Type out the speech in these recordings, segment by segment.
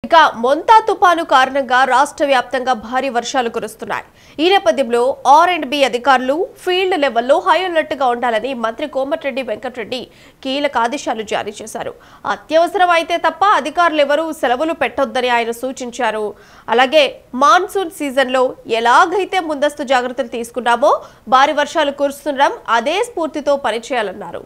ఇక మొంతా తుపాను కారణంగా రాష్ట్ర వ్యాప్తంగా భారీ వర్షాలు కురుస్తున్నాయి. ఈ నేపథ్యంలో ఆర్&బి అధికారులు ఫీల్డ్ లెవెల్లో హై అలర్ట్ గా ఉండాలని మంత్రి కోమటిరెడ్డి వెంకటరెడ్డి కీలక ఆదేశాలు జారీ చేశారు. అత్యవసరం అయితే తప్ప అధికారులు ఎవరూ సెలవులు పెట్టొద్దని ఆయన సూచించారు. అలాగే మాన్సూన్ సీజన్లో ఎలాగైతే ముందస్తు జాగ్రత్తలు తీసుకున్నామో భారీ వర్షాలు కురుస్తుండడం అదే స్ఫూర్తితో పనిచేయాలన్నారు.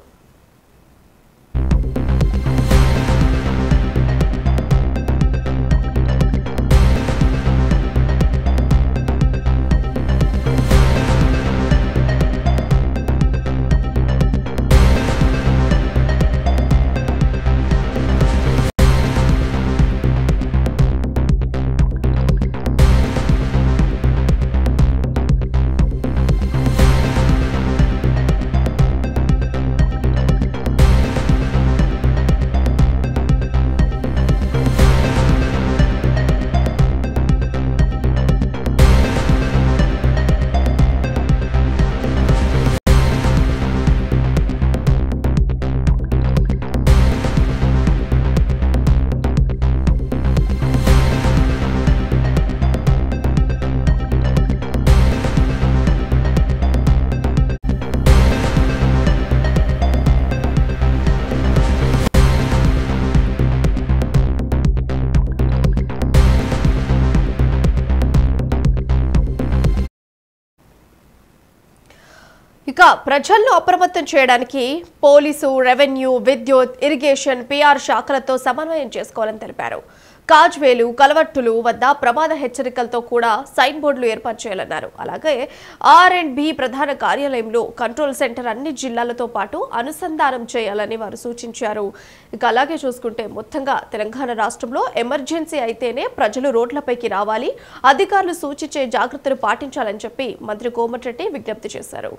ఇక ప్రజలను అప్రమత్తం చేయడానికి పోలీసు, రెవెన్యూ, విద్యుత్, ఇరిగేషన్, పిఆర్ శాఖలతో సమన్వయం చేసుకోవాలని తెలిపారు. కాజ్వేలు, కలవట్టులు వద్ద ప్రమాద హెచ్చరికలతో కూడా సైన్ బోర్డులు ఏర్పాటు చేయాలన్నారు. అలాగే ఆర్&బి ప్రధాన కార్యాలయంలో కంట్రోల్ సెంటర్ అన్ని జిల్లాలతో పాటు అనుసంధానం చేయాలని వారు సూచించారు. ఇక అలాగే చూసుకుంటే మొత్తంగా తెలంగాణ రాష్ట్రంలో ఎమర్జెన్సీ అయితేనే ప్రజలు రోడ్లపైకి రావాలి, అధికారులు సూచించే జాగ్రత్తలు పాటించాలని చెప్పి మంత్రి కోమటిరెడ్డి విజ్ఞప్తి చేశారు.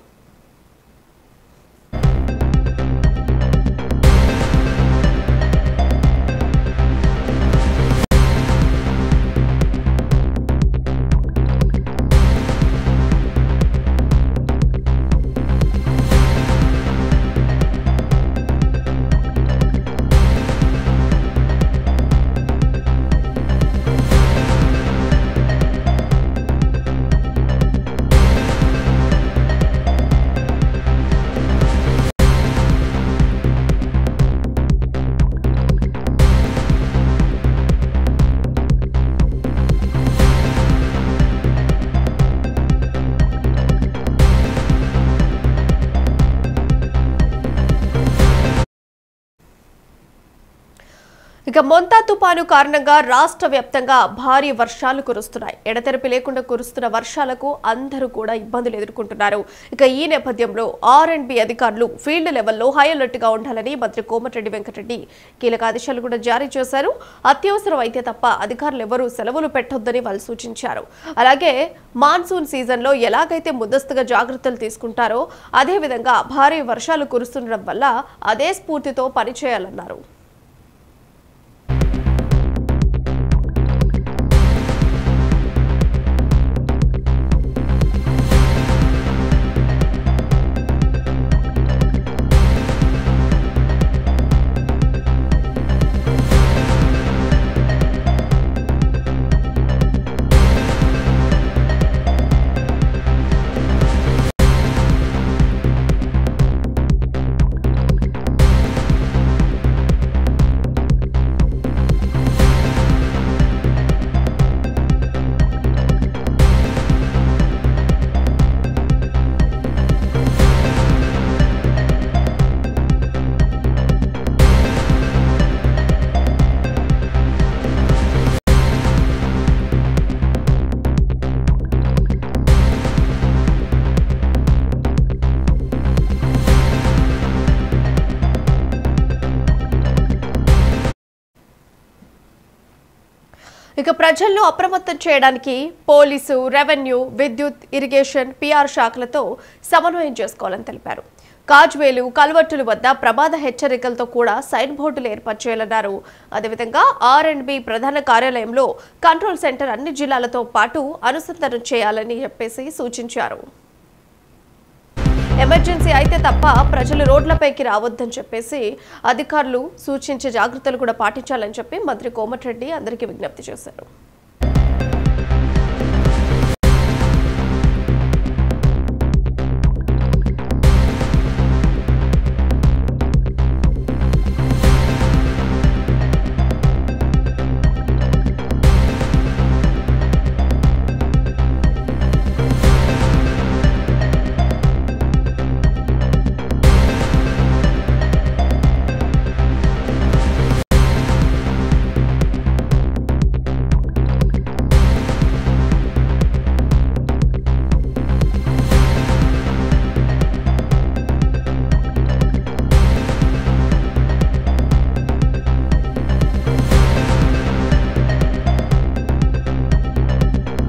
ఇక మొంతా తుపాను కారణంగా రాష్ట్ర వ్యాప్తంగా భారీ వర్షాలు కురుస్తున్నాయి. ఎడతెరిపి లేకుండా కురుస్తున్న వర్షాలకు అందరూ కూడా ఇబ్బందులు ఎదుర్కొంటున్నారు. ఇక ఈ నేపథ్యంలో ఆర్&బి అధికారులు ఫీల్డ్ లెవెల్లో హై అలర్ట్ గా ఉండాలని మంత్రి కోమటిరెడ్డి వెంకటరెడ్డి కీలక ఆదేశాలు కూడా జారీ చేశారు. అత్యవసరం అయితే తప్ప అధికారులు ఎవరూ సెలవులు పెట్టొద్దని వాళ్ళు సూచించారు. అలాగే మాన్సూన్ సీజన్లో ఎలాగైతే ముందస్తుగా జాగ్రత్తలు తీసుకుంటారో అదేవిధంగా భారీ వర్షాలు కురుస్తుండడం వల్ల అదే స్ఫూర్తితో పనిచేయాలన్నారు. ఇక ప్రజలను అప్రమత్తం చేయడానికి పోలీసు, రెవెన్యూ, విద్యుత్, ఇరిగేషన్, పిఆర్ శాఖలతో సమన్వయం చేసుకోవాలని తెలిపారు. కాజ్వేలు, కల్వర్టుల వద్ద ప్రమాద హెచ్చరికలతో కూడా సైన్ బోర్డులు ఏర్పాటు చేయాలన్నారు. అదేవిధంగా ఆర్&బి ప్రధాన కార్యాలయంలో కంట్రోల్ సెంటర్ అన్ని జిల్లాలతో పాటు అనుసంధానం చేయాలని చెప్పేసి సూచించారు. ఎమర్జెన్సీ అయితే తప్ప ప్రజలు రోడ్లపైకి రావద్దని చెప్పేసి అధికారులు సూచించే జాగ్రత్తలు కూడా పాటించాలని చెప్పి మంత్రి కోమటిరెడ్డి అందరికీ విజ్ఞప్తి చేశారు.